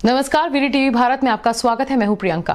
नमस्कार, VD TV Bharat में आपका स्वागत है। मैं हूं प्रियंका।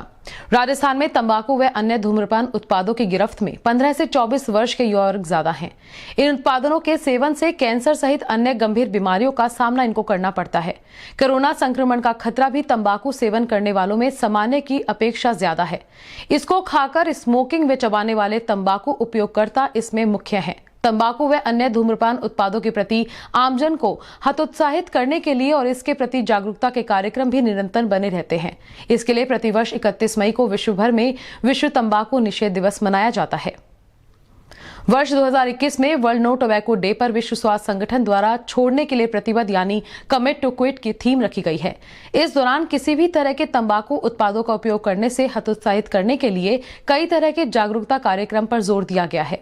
राजस्थान में तंबाकू व अन्य धूम्रपान उत्पादों की गिरफ्त में 15 से 24 वर्ष के युवा वर्ग ज्यादा हैं। इन उत्पादों के सेवन से कैंसर सहित अन्य गंभीर बीमारियों का सामना इनको करना पड़ता है। कोरोना संक्रमण का खतरा भी तंबाकू सेवन करने वालों में सामान्य की अपेक्षा ज्यादा है। इसको खाकर स्मोकिंग व चबाने वाले तंबाकू उपयोगकर्ता इसमें मुख्य हैं। तंबाकू व अन्य धूम्रपान उत्पादों के प्रति आमजन को हतोत्साहित करने के लिए और इसके प्रति जागरूकता के कार्यक्रम भी निरंतर बने रहते हैं। इसके लिए प्रतिवर्ष 31 मई को विश्व भर में विश्व तंबाकू निषेध दिवस मनाया जाता है। वर्ष 2021 में वर्ल्ड नो टोबैको डे पर विश्व स्वास्थ्य संगठन द्वारा छोड़ने के लिए प्रतिबद्ध यानी कमिट टू क्विट की थीम रखी गई है। इस दौरान किसी भी तरह के तंबाकू उत्पादों का उपयोग करने से हतोत्साहित करने के लिए कई तरह के जागरूकता कार्यक्रम पर जोर दिया गया है।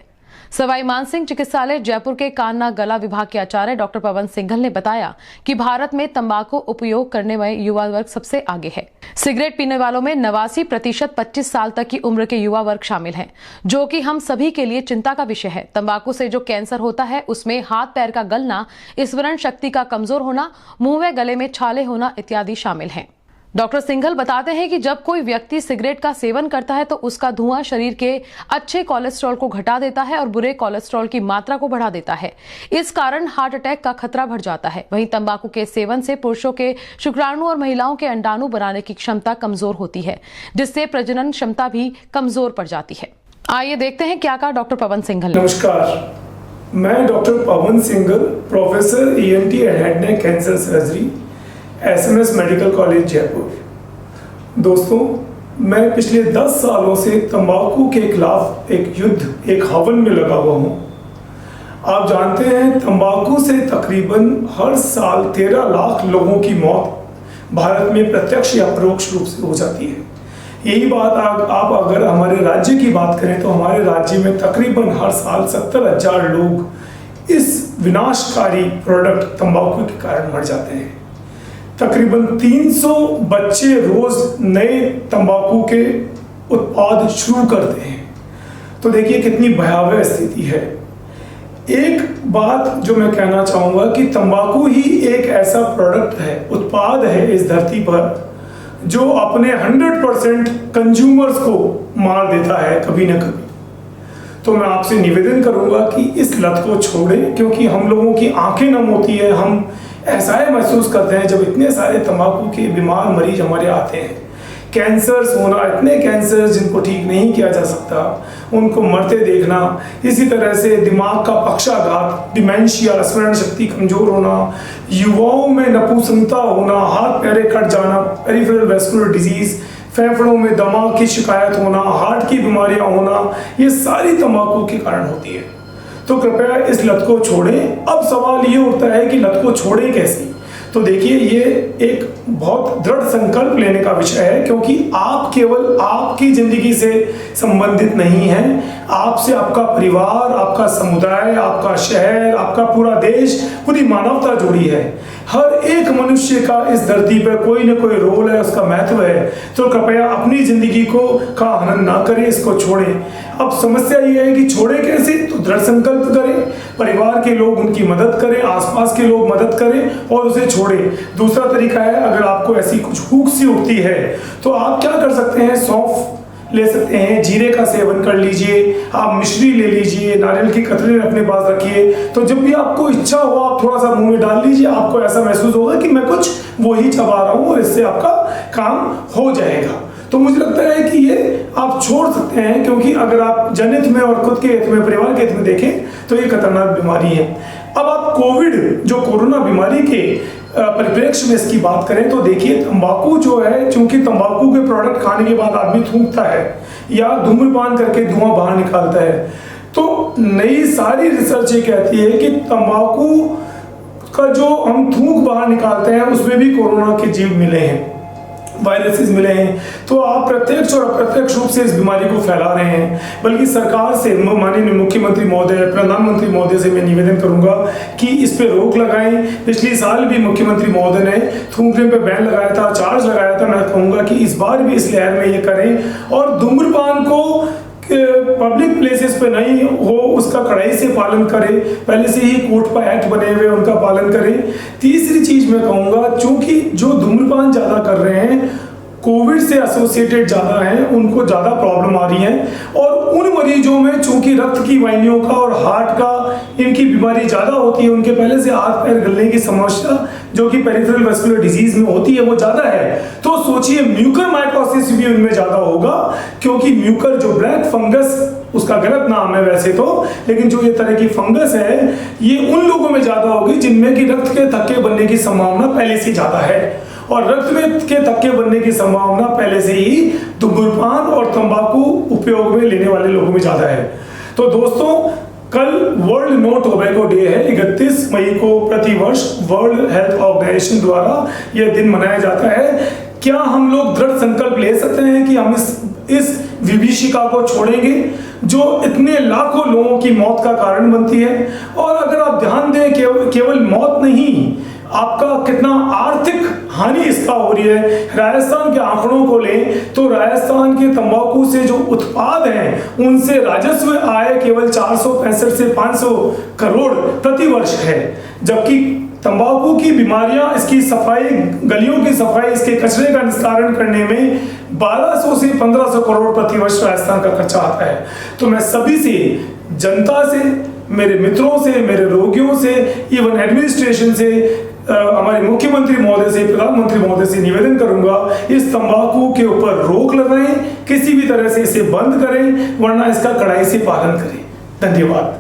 सवाई मानसिंह चिकित्सालय जयपुर के कान नाक गला विभाग के आचार्य डॉक्टर पवन सिंघल ने बताया कि भारत में तंबाकू उपयोग करने वाले युवा वर्ग सबसे आगे है। सिगरेट पीने वालों में 89% 25 साल तक की उम्र के युवा वर्ग शामिल हैं, जो कि हम सभी के लिए चिंता का विषय है। तंबाकू से जो कैंसर होता है उसमें हाथ पैर का गलना, स्मरण शक्ति का कमजोर होना, मुंह व गले में छाले होना इत्यादि शामिल हैं। डॉक्टर सिंघल बताते हैं कि जब कोई व्यक्ति सिगरेट का सेवन करता है तो उसका धुआं शरीर के अच्छे कोलेस्ट्रॉल को घटा देता है और बुरे कोलेस्ट्रॉल की मात्रा को बढ़ा देता है। इस कारण हार्ट अटैक का खतरा बढ़ जाता है। वहीं तंबाकू के सेवन से पुरुषों के शुक्राणु और महिलाओं के अंडाणु बनाने की क्षमता कमजोर होती है, जिससे प्रजनन क्षमता भी कमजोर पड़ जाती है। आइए देखते हैं क्या कहा डॉक्टर पवन सिंघल ने। नमस्कार, मैं doctor Pawan Singhal, professor ENT and head neck cancer surgery, SMS medical college Jaipur. दोस्तों, मैं पिछले 10 सालों से तंबाकू के खिलाफ एक युद्ध, एक हवन में लगा हुआ हूँ। आप जानते हैं, तंबाकू से तकरीबन हर साल 13 लाख लोगों की मौत भारत में प्रत्यक्ष या परोक्ष रूप से हो जाती है। यही बात आप अगर हमारे राज्य की बात करें तो हमारे राज्य में तकरीबन हर साल 70,000 लोग इस विनाशकारी प्रोडक्ट तंबाकू के कारण मर जाते हैं। तकरीबन 300 बच्चे रोज नए तंबाकू के उत्पाद शुरू करते हैं। तो देखिए कितनी भयावह स्थिति है। एक बात जो मैं कहना चाहूँगा कि तंबाकू ही एक ऐसा प्रोडक्ट है, उत्पाद है इस धरती पर जो अपने 100% कंज्यूमर्स को मार देता है कभी ना कभी। तो मैं आपसे निवेदन करूँगा कि इस लत को छोड़ें, क्योंकि हम लोगों की आंखें नम होती है। हम ऐसा ही महसूस करते हैं जब इतने सारे तंबाकू के बीमार मरीज हमारे आते हैं। कैंसर्स होना, इतने कैंसर जिनको ठीक नहीं किया जा सकता, उनको मरते देखना, इसी तरह से दिमाग का पक्षाघात, डिमेंशिया, स्मरण शक्ति कमजोर होना, युवाओं में नपुंसकता होना, हाथ पैर कट जाना, पेरिफेरल वैस्कुलर डिजीज, फेफड़ों में दमा की शिकायत होना, हार्ट की बीमारियां होना, ये सारी तंबाकू के कारण होती है। तो कृपया इस लत को छोड़ें। अब सवाल ये उठता है कि लत को छोड़ें कैसे। तो देखिए, ये एक बहुत दृढ़ संकल्प लेने का विषय है, क्योंकि आप केवल आपकी जिंदगी से संबंधित नहीं हैं। आपसे आपका परिवार, आपका समुदाय, आपका शहर, आपका पूरा देश, पूरी मानवता जुड़ी है। हर एक मनुष्य का इस धरती पर कोई ना कोई रोल है, उसका महत्व है। तो कृपया अपनी जिंदगी का हनन ना करें, इसको छोड़ें। अब समस्या ये है कि छोड़े कैसे? तो दृढ़ संकल्प करें, परिवार के लोग उनकी मदद करें, आसपास के लोग मदद करें और उसे छोड़ें। दूसरा तरीका है, अगर आपको ऐसी कुछ भूख सी उठती है तो आप क्या कर सकते हैं, सौंफ ले सकते हैं, जीरे का सेवन कर लीजिए, आप मिश्री ले लीजिए, नारियल की कतरे अपने पास रखिए। तो जब भी आपको इच्छा हो आप थोड़ा सा मुंह में डाल लीजिए, आपको ऐसा महसूस होगा कि मैं कुछ वही चबा रहा हूँ और इससे आपका काम हो जाएगा। तो मुझे लगता है कि ये आप छोड़ सकते हैं, क्योंकि अगर आप जनहित में और खुद के हित में, परिवार के हित में देखें तो ये खतरनाक बीमारी है। अब आप कोविड, जो कोरोना बीमारी के परिप्रेक्ष्य में इसकी बात करें तो देखिए, तंबाकू जो है, चूंकि तंबाकू के प्रोडक्ट खाने के बाद आदमी थूकता है या धूम्रपान करके धुआं बाहर निकालता है, तो नई सारी रिसर्च ये कहती है कि तंबाकू का जो हम थूक बाहर निकालते हैं उसमें भी कोरोना के जीव मिले हैं, वायरसेस मिले हैं। तो आप प्रत्यक्ष और अप्रत्यक्ष रूप से इस बीमारी को फैला रहे हैं। बल्कि सरकार से, माननीय मुख्यमंत्री महोदय, प्रधानमंत्री महोदय से मैं निवेदन करूंगा कि इस पे रोक लगाएं। पिछले साल भी मुख्यमंत्री महोदय ने थूकने पे बैन लगाया था, चार्ज लगाया था। मैं कहूंगा कि इस बार भी इस लहर में ये करें और धूम्रपान को पब्लिक प्लेसेस पे नहीं हो उसका कड़ाई से पालन करें। पहले से ही कोटपा एक्ट बने हुए उनका पालन करें। तीसरी चीज मैं कहूँगा, चूंकि जो धूम्रपान ज़्यादा कर रहे हैं कोविड से एसोसिएटेड ज़्यादा हैं, उनको ज़्यादा प्रॉब्लम आ रही है, और उन मरीजों में चूंकि रक्त की वाहिनियों का और हार्ट का इनकी बीमारी ज़्यादा होती है, उनके पहले से हाथ पैर गलने की समस्या जो कि पेरिफेरल वेस्कुलर डिजीज में होती है वो ज़्यादा है। तो सोचिए म्यूकरमाइकोसिस भी उनमें ज़्यादा होगा, क्योंकि म्यूकर जो ब्लैक फंगस उसका गलत नाम है वैसे तो, लेकिन जो ये तरह की फंगस है ये उन लोगों में ज़्यादा होगी जिनमें कि रक्त के थक्के बनने की संभावना पहले से ज़्यादा है, और रक्त में के थक्के बनने की संभावना पहले से ही धूम्रपान और तंबाकू उपयोग में लेने वाले लोगों में ज्यादा है। तो दोस्तों, कल वर्ल्ड नो टोबैको डे है। 31 मई को प्रतिवर्ष वर्ल्ड हेल्थ ऑर्गेनाइजेशन द्वारा यह दिन मनाया जाता है। क्या हम लोग दृढ़ संकल्प ले सकते हैं कि हम इस विभीषिका को छोड़ेंगे जो इतने लाखों लोगों की मौत का कारण बनती है? और अगर आप ध्यान दें, केवल मौत नहीं, आपका कितना आर्थिक हानि इसका हो रही है। राजस्थान के आंकड़ों को लें तो राजस्थान के तंबाकू से जो उत्पाद हैं उनसे राजस्व आय केवल 465 से 500 करोड़ प्रतिवर्ष है, जबकि तंबाकू की बीमारियां, इसकी सफाई, गलियों की सफाई, इसके कचरे का निस्तारण करने में 1200 से 1500 करोड़ प्रतिवर्ष राजस्थान का खर्चा आता है। तो मैं सभी से, जनता से, मेरे मित्रों से, मेरे रोगियों से, इवन एडमिनिस्ट्रेशन से, हमारे मुख्यमंत्री महोदय से, प्रधानमंत्री महोदय से निवेदन करूंगा, इस तंबाकू के ऊपर रोक लगाएं, किसी भी तरह से इसे बंद करें, वरना इसका कड़ाई से पालन करें। धन्यवाद।